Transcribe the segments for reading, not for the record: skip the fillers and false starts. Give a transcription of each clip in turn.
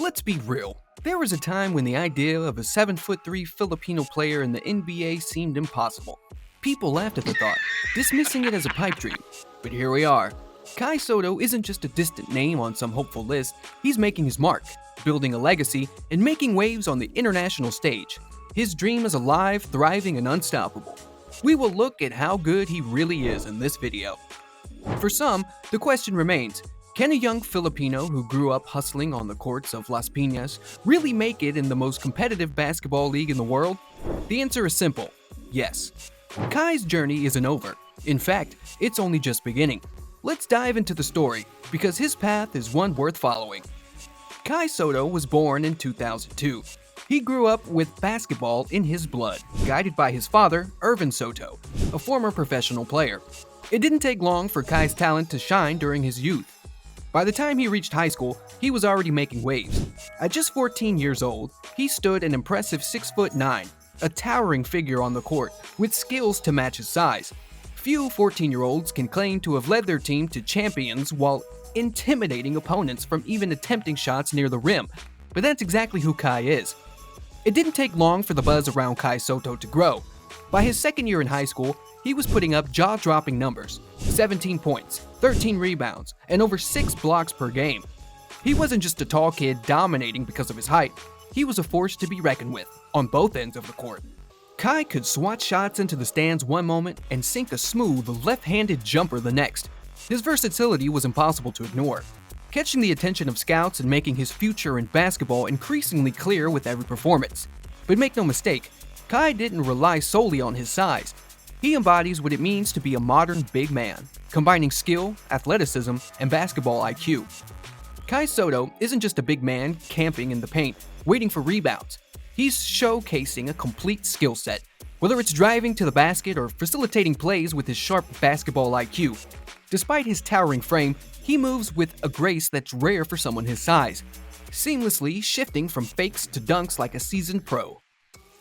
Let's be real. There was a time when the idea of a 7'3" Filipino player in the NBA seemed impossible. People laughed at the thought, dismissing it as a pipe dream. But here we are. Kai Sotto isn't just a distant name on some hopeful list, he's making his mark, building a legacy, and making waves on the international stage. His dream is alive, thriving, and unstoppable. We will look at how good he really is in this video. For some, the question remains, can a young Filipino who grew up hustling on the courts of Las Piñas really make it in the most competitive basketball league in the world? The answer is simple, yes. Kai's journey isn't over. In fact, it's only just beginning. Let's dive into the story, because his path is one worth following. Kai Sotto was born in 2002. He grew up with basketball in his blood, guided by his father, Irvin Sotto, a former professional player. It didn't take long for Kai's talent to shine during his youth. By the time he reached high school, he was already making waves. At just 14 years old, he stood an impressive 6'9", a towering figure on the court, with skills to match his size. Few 14-year-olds can claim to have led their team to champions while intimidating opponents from even attempting shots near the rim, but that's exactly who Kai is. It didn't take long for the buzz around Kai Sotto to grow. By his second year in high school, he was putting up jaw-dropping numbers, 17 points, 13 rebounds, and over 6 blocks per game. He wasn't just a tall kid dominating because of his height, he was a force to be reckoned with, on both ends of the court. Kai could swat shots into the stands one moment and sink a smooth left-handed jumper the next. His versatility was impossible to ignore, catching the attention of scouts and making his future in basketball increasingly clear with every performance. But make no mistake, Kai didn't rely solely on his size. He embodies what it means to be a modern big man, combining skill, athleticism, and basketball IQ. Kai Sotto isn't just a big man camping in the paint, waiting for rebounds. He's showcasing a complete skill set, whether it's driving to the basket or facilitating plays with his sharp basketball IQ. Despite his towering frame, he moves with a grace that's rare for someone his size, seamlessly shifting from fakes to dunks like a seasoned pro.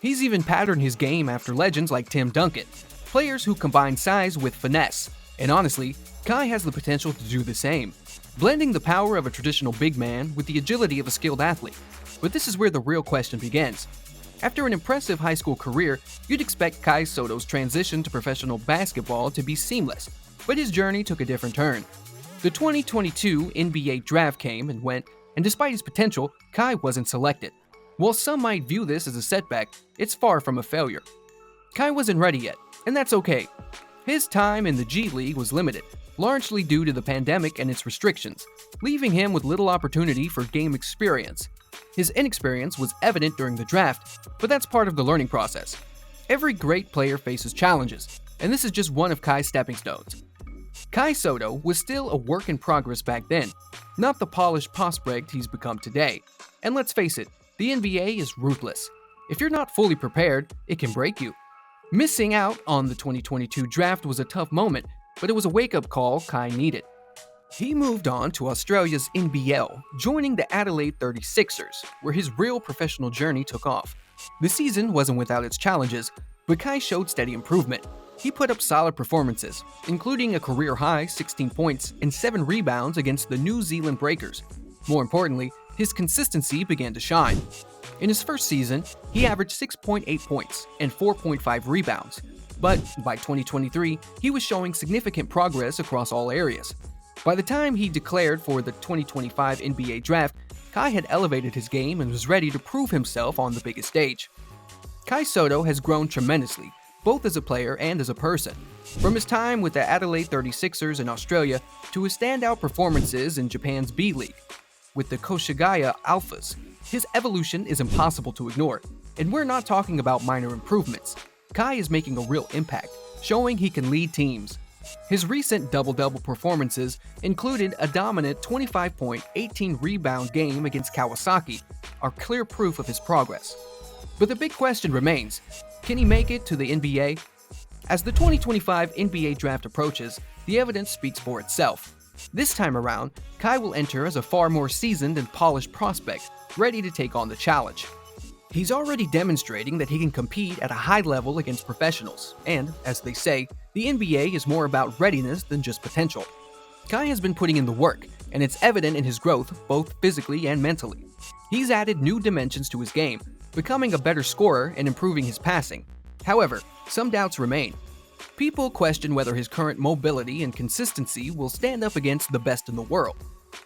He's even patterned his game after legends like Tim Duncan, players who combine size with finesse. And honestly, Kai has the potential to do the same, blending the power of a traditional big man with the agility of a skilled athlete. But this is where the real question begins. After an impressive high school career, you'd expect Kai Sotto's transition to professional basketball to be seamless, but his journey took a different turn. The 2022 NBA draft came and went, and despite his potential, Kai wasn't selected. While some might view this as a setback, it's far from a failure. Kai wasn't ready yet, and that's okay. His time in the G League was limited, largely due to the pandemic and its restrictions, leaving him with little opportunity for game experience. His inexperience was evident during the draft, but that's part of the learning process. Every great player faces challenges, and this is just one of Kai's stepping stones. Kai Sotto was still a work in progress back then, not the polished prospect he's become today. And let's face it, the NBA is ruthless. If you're not fully prepared, it can break you. Missing out on the 2022 draft was a tough moment, but it was a wake-up call Kai needed. He moved on to Australia's NBL, joining the Adelaide 36ers, where his real professional journey took off. The season wasn't without its challenges, but Kai showed steady improvement. He put up solid performances, including a career-high 16 points and 7 rebounds against the New Zealand Breakers. More importantly, his consistency began to shine. In his first season, he averaged 6.8 points and 4.5 rebounds, but by 2023, he was showing significant progress across all areas. By the time he declared for the 2025 NBA draft, Kai had elevated his game and was ready to prove himself on the biggest stage. Kai Sotto has grown tremendously, both as a player and as a person. From his time with the Adelaide 36ers in Australia to his standout performances in Japan's B League with the Koshigaya Alphas, his evolution is impossible to ignore. And we're not talking about minor improvements. Kai is making a real impact, showing he can lead teams. His recent double-double performances included a dominant 25-point, 18-rebound game against Kawasaki, are clear proof of his progress. But the big question remains, can he make it to the NBA? As the 2025 NBA draft approaches, the evidence speaks for itself. This time around, Kai will enter as a far more seasoned and polished prospect, ready to take on the challenge. He's already demonstrating that he can compete at a high level against professionals, and, as they say, the NBA is more about readiness than just potential. Kai has been putting in the work, and it's evident in his growth both physically and mentally. He's added new dimensions to his game, becoming a better scorer and improving his passing. However, some doubts remain. People question whether his current mobility and consistency will stand up against the best in the world.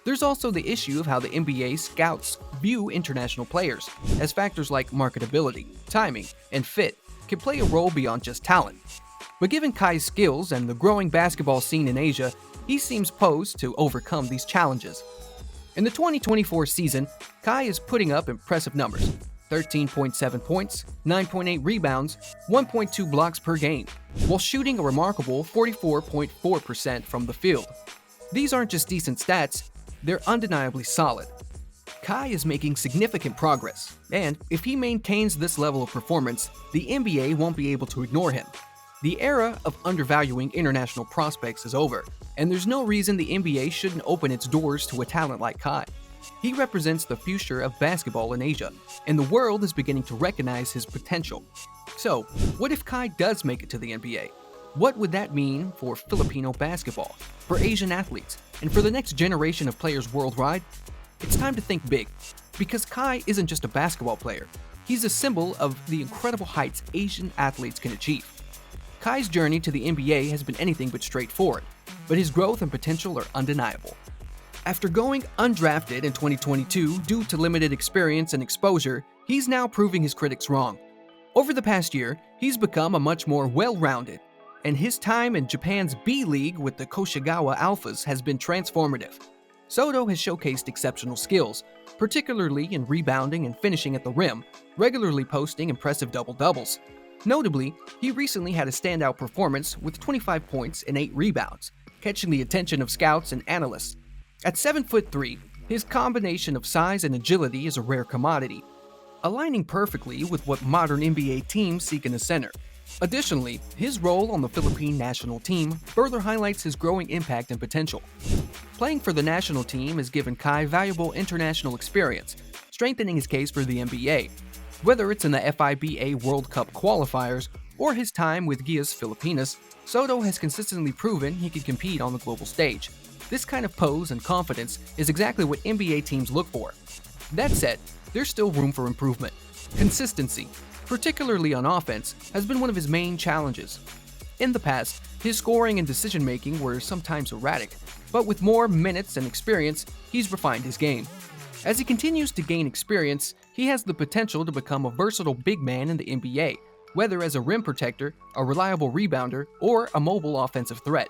There's also the issue of how the NBA scouts view international players, as factors like marketability, timing, and fit can play a role beyond just talent. But given Kai's skills and the growing basketball scene in Asia, he seems posed to overcome these challenges. In the 2024 season, Kai is putting up impressive numbers: 13.7 points, 9.8 rebounds, 1.2 blocks per game, while shooting a remarkable 44.4% from the field. These aren't just decent stats, they're undeniably solid. Kai is making significant progress, and if he maintains this level of performance, the NBA won't be able to ignore him. The era of undervaluing international prospects is over, and there's no reason the NBA shouldn't open its doors to a talent like Kai. He represents the future of basketball in Asia, and the world is beginning to recognize his potential. So, what if Kai does make it to the NBA? What would that mean for Filipino basketball, for Asian athletes, and for the next generation of players worldwide? It's time to think big, because Kai isn't just a basketball player. He's a symbol of the incredible heights Asian athletes can achieve. Kai's journey to the NBA has been anything but straightforward, but his growth and potential are undeniable. After going undrafted in 2022 due to limited experience and exposure, he's now proving his critics wrong. Over the past year, he's become a much more well-rounded, and his time in Japan's B League with the Koshigawa Alphas has been transformative. Sotto has showcased exceptional skills, particularly in rebounding and finishing at the rim, regularly posting impressive double-doubles. Notably, he recently had a standout performance with 25 points and 8 rebounds, catching the attention of scouts and analysts. At 7'3", his combination of size and agility is a rare commodity, aligning perfectly with what modern NBA teams seek in a center. Additionally, his role on the Philippine national team further highlights his growing impact and potential. Playing for the national team has given Kai valuable international experience, strengthening his case for the NBA. Whether it's in the FIBA World Cup qualifiers or his time with Gilas Filipinas, Sotto has consistently proven he can compete on the global stage. This kind of pose and confidence is exactly what NBA teams look for. That said, there's still room for improvement. Consistency, particularly on offense, has been one of his main challenges. In the past, his scoring and decision-making were sometimes erratic, but with more minutes and experience, he's refined his game. As he continues to gain experience, he has the potential to become a versatile big man in the NBA, whether as a rim protector, a reliable rebounder, or a mobile offensive threat.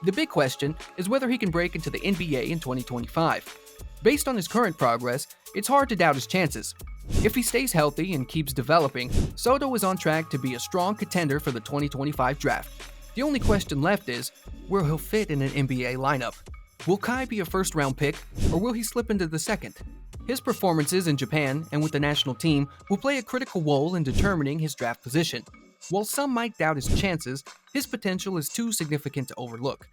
The big question is whether he can break into the NBA in 2025. Based on his current progress, it's hard to doubt his chances. If he stays healthy and keeps developing, Sotto is on track to be a strong contender for the 2025 draft. The only question left is, where he'll fit in an NBA lineup. Will Kai be a first-round pick, or will he slip into the second? His performances in Japan and with the national team will play a critical role in determining his draft position. While some might doubt his chances, his potential is too significant to overlook.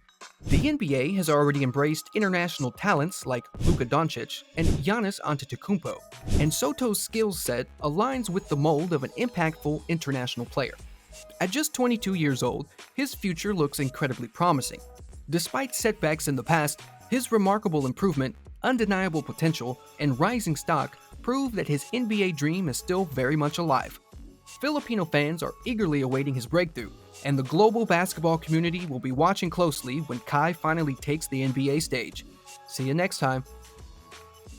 The NBA has already embraced international talents like Luka Doncic and Giannis Antetokounmpo, and Sotto's skill set aligns with the mold of an impactful international player. At just 22 years old, his future looks incredibly promising. Despite setbacks in the past, his remarkable improvement, undeniable potential, and rising stock prove that his NBA dream is still very much alive. Filipino fans are eagerly awaiting his breakthrough, and the global basketball community will be watching closely when Kai finally takes the NBA stage. See you next time.